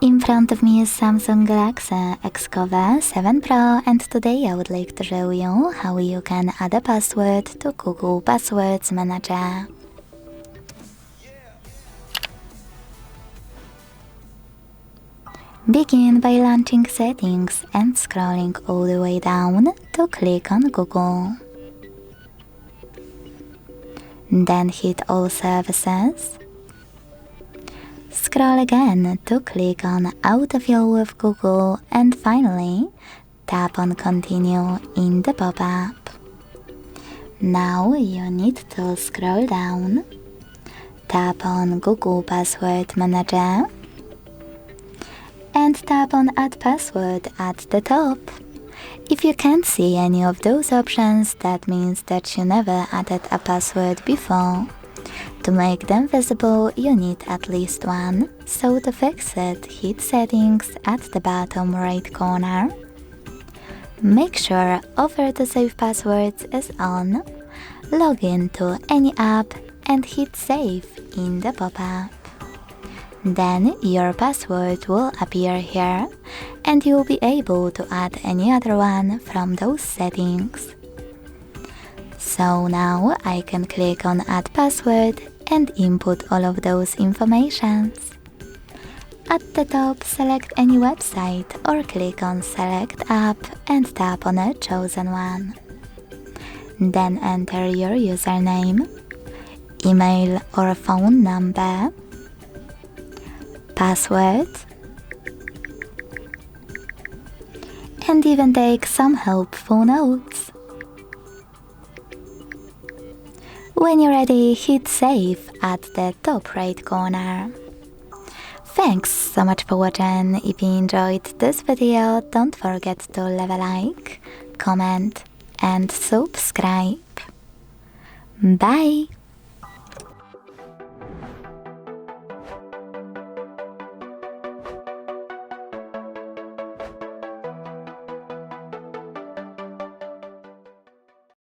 In front of me is Samsung Galaxy XCover7 Pro, and today I would like to show you how you can add a password to Google Passwords Manager. Begin by launching Settings and scrolling all the way down to click on Google. Then hit All Services. Scroll again to click on Autofill with Google, and finally tap on Continue in the pop-up. Now you need to scroll down, tap on Google Password Manager and tap on Add Password at the top. If you can't see any of those options, that means that you never added a password before. To make them visible, you need at least one, so to fix it, hit Settings at the bottom right corner. Make sure Offer to Save Passwords is on, log in to any app and hit Save in the pop-up. Then your password will appear here, and you'll be able to add any other one from those settings. So now I can click on Add Password and input all of those informations. At the top, select any website or click on Select App and tap on a chosen one. Then enter your username, email or phone number, password, and even take some helpful notes. When you're ready, hit Save at the top right corner. Thanks so much for watching. If you enjoyed this video, don't forget to leave a like, comment and subscribe. Bye!